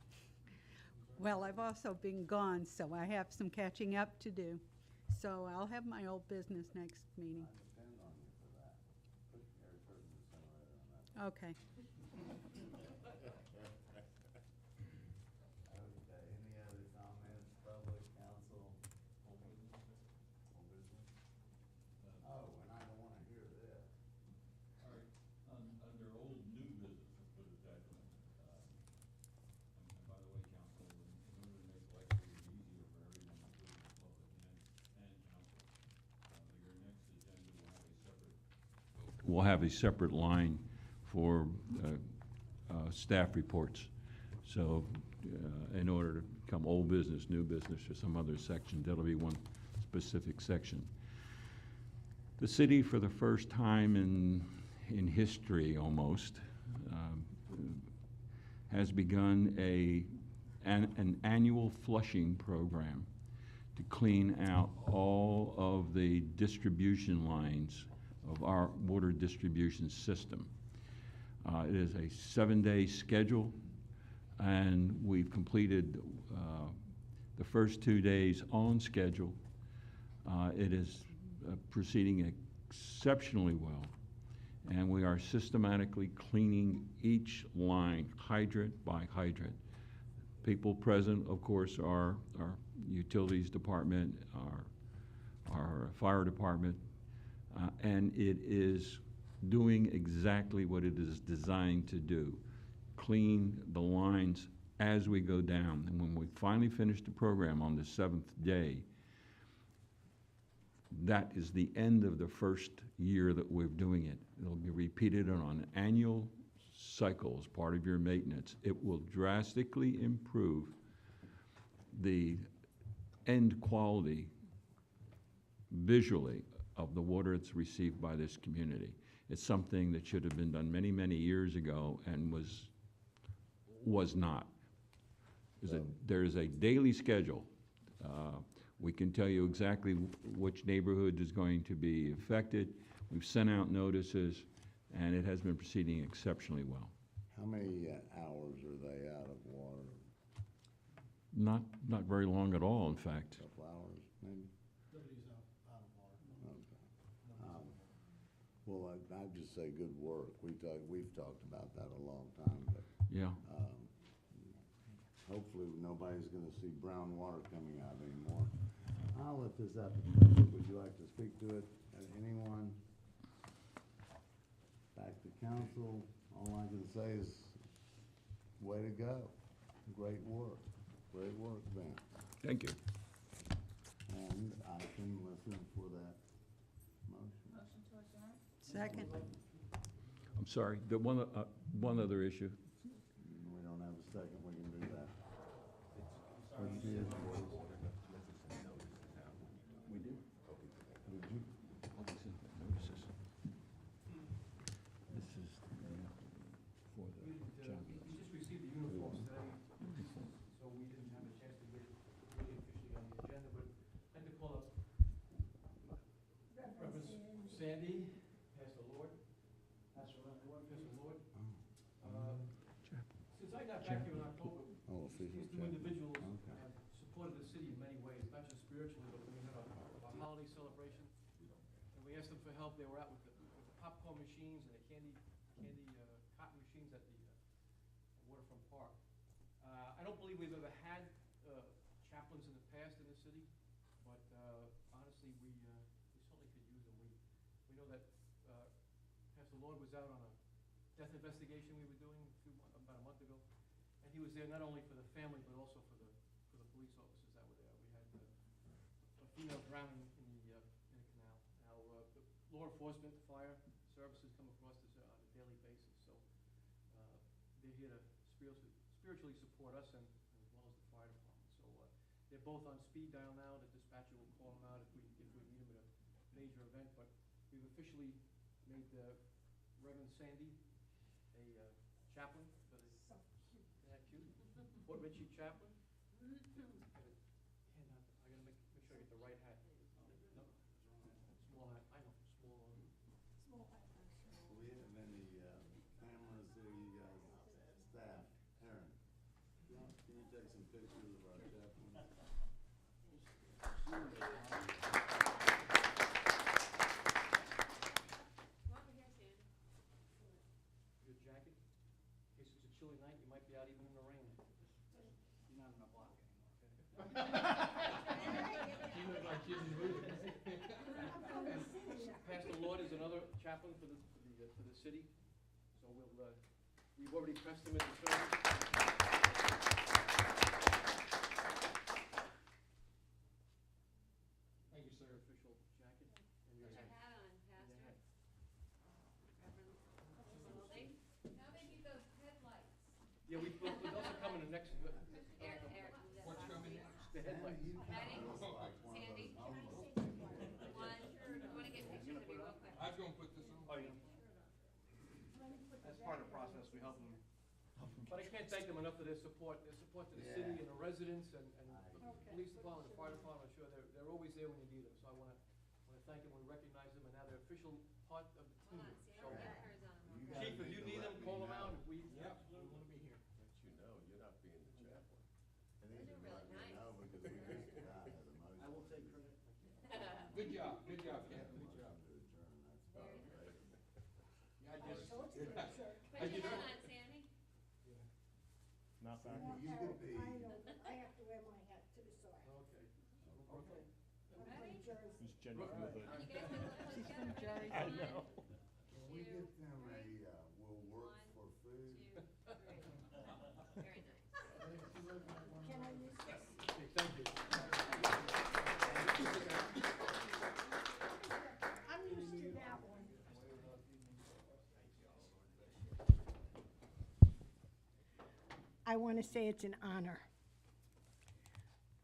Well, I've also been gone, so I have some catching up to do. So I'll have my old business next meeting. I depend on you for that. Put every person incinerator on that. Okay. Okay, any other comments, public, council? Old business? Oh, and I don't wanna hear this. All right, under old new business, let's put it that way. And by the way, council, in order to make life a little easier for everyone, including the public and council, your next agenda will have a separate. We'll have a separate line for staff reports. So in order to become old business, new business, or some other section, that'll be one specific section. The city, for the first time in history almost, has begun an annual flushing program to clean out all of the distribution lines of our water distribution system. It is a 7-day schedule, and we've completed the first 2 days on schedule. It is proceeding exceptionally well, and we are systematically cleaning each line, hydrant by hydrant. People present, of course, are our utilities department, our fire department, and it is doing exactly what it is designed to do. Clean the lines as we go down. And when we finally finish the program on the 7th day, that is the end of the first year that we're doing it. It'll be repeated on an annual cycle as part of your maintenance. It will drastically improve the end quality visually of the water it's received by this community. It's something that should have been done many, many years ago and was not. There is a daily schedule. We can tell you exactly which neighborhood is going to be affected. We've sent out notices, and it has been proceeding exceptionally well. How many hours are they out of water? Not very long at all, in fact. Couple hours, maybe? Nobody's out of water. Okay. Well, I'd just say good work. We've talked about that a long time, but Yeah. hopefully nobody's gonna see brown water coming out anymore. I'll let this applicant, would you like to speak to it? Anyone? Back to council, all I can say is, way to go. Great work, Ben. Thank you. And I can listen for that motion. Motion to adjourn? Second. I'm sorry, the one other issue. We don't have a second, we can do that. What's the issue? We do. Did you? This is for the job. We just received the uniforms today, so we didn't have a chance to get it really officially on the agenda, but I'd like to call up Reverend Sandy, Pastor Lord, Pastor Lord. Since I got back here in October, Oh, official these two check. individuals Okay. have supported the city in many ways, not just spiritually, but we had a holiday celebration. And we asked them for help. They were out with the popcorn machines and the candy cotton machines at the Waterfront Park. I don't believe we've ever had chaplains in the past in the city, but honestly, we certainly could use them. We know that Pastor Lord was out on a death investigation we were doing about a month ago, and he was there not only for the family, but also for the police officers that were there. We had a female drowning in the canal. Now, the law enforcement, fire services come across this on a daily basis, so they're here to spiritually support us and as well as the fire department. So they're both on speed dial now. The dispatcher will call them out if we need them at a major event, but we've officially made Reverend Sandy a chaplain for the. So cute. Isn't that cute? Fort Ritchie chaplain. I gotta make sure I get the right hat. No, small hat. I know, small. Small hat. Do we have any cameras there, you guys, staff? Aaron, can you take some pictures of our chaplain? Good jacket. In case it's a chilly night, you might be out even in the rain. You're not in a block anymore. You look like you're in the mood. And Pastor Lord is another chaplain for the city, so we've already pressed him into service. Thank you, sir. Official jacket. And your hat. Hat on, Pastor. Reverend. Now they need those headlights. Yeah, those are coming in next. Eric, What's coming next? The headlights. Ready? Sandy? One, I wanna get pictures of you real quick. I was gonna put this on. Oh, yeah. That's part of the process, we help them. But I can't thank them enough for their support to the city and the residents and the police department, the fire department. I'm sure they're always there when you need them. So I wanna thank them, we recognize them, and now they're official part of the team. Hold on, see, I So, don't have hers on. Chief, if you need them, call them out. We wanna be here. Let you know, you're not being the chaplain. And these Those are are really right now, nice. because we just got out of the motion. I will take credit. Good job, Captain, good job. To adjourn, that's about right. Yeah, I just. Put your hat on, Sandy. Not back. You could be. I know, but I have to wear my hat too, so I. Okay. I'm from Jersey. Who's Jenny from the hood? You guys can look She's together. from Jersey. I know. Can we get them will work for food? 2, 3. Very nice. Can I use this? Okay, thank you. I'm used to that one. I want to say it's an honor.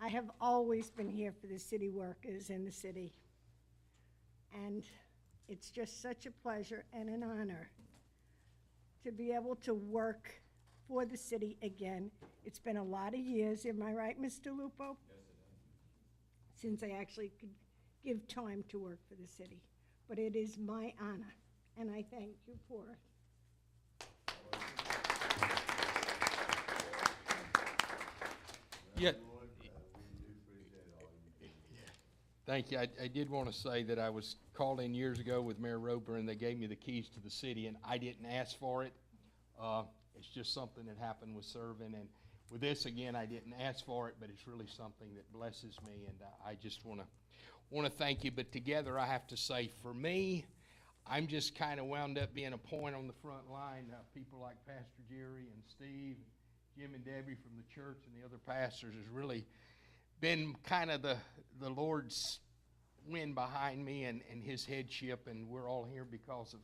I have always been here for the city workers in the city. And And it's just such a pleasure and an honor to be able to work for the city again. It's been a lot of years, am I right, Mr. Lupo? Yes, it is. Since I actually could give time to work for the city. But it is my honor, and I thank you for it. Yeah. Thank you. I did want to say that I was called in years ago with Mayor Roper, and they gave me the keys to the city, and I didn't ask for it. It's just something that happened with serving, and with this, again, I didn't ask for it, but it's really something that blesses me, and I just want to thank you. But together, I have to say, for me, I'm just kind of wound up being a point on the front line. People like Pastor Jerry and Steve, Jim and Debbie from the church, and the other pastors has really been kind of the Lord's wind behind me and his headship, and we're all here because of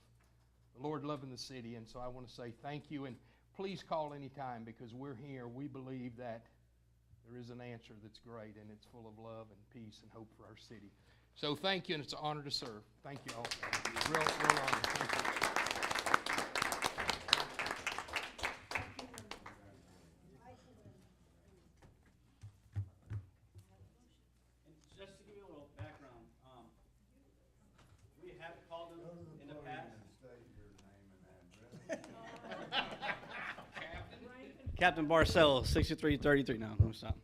the Lord loving the city. And so I want to say thank you, and please call anytime, because we're here. We believe that there is an answer that's great, and it's full of love and peace and hope for our city. So thank you, and it's an honor to serve. Thank you all. Real honor. Thank you. And just to give you a little background, we have called them in the past. Captain Barcelo, 6333. No, I'm stop.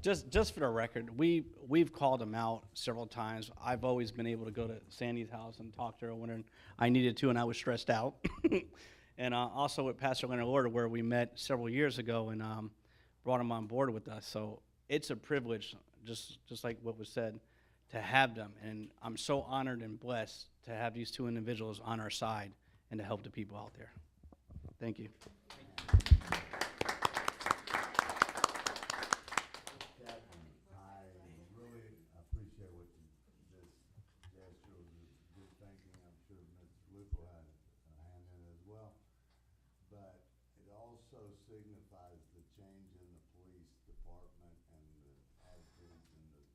Just for the record, we've called him out several times. I've always been able to go to Sandy's house and talk to her when I needed to, and I was stressed out. And also with Pastor Leonard Lord, where we met several years ago, and brought him on board with us. So it's a privilege, just like what was said, to have them. And I'm so honored and blessed to have these two individuals on our side and to help the people out there. Thank you. I really appreciate what you just gesture was good thinking. I'm sure Mr. Lupo had a hand in it as well. But it also signifies the change in the police department and the attitudes and the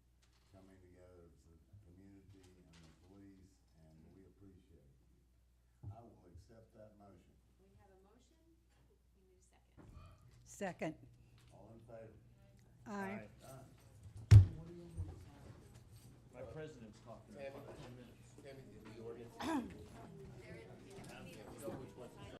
coming together of the community and the police, and we appreciate it. I will accept that motion. We have a motion. We need a second. Second. All in favor? Aye. Done. My president's talking about it.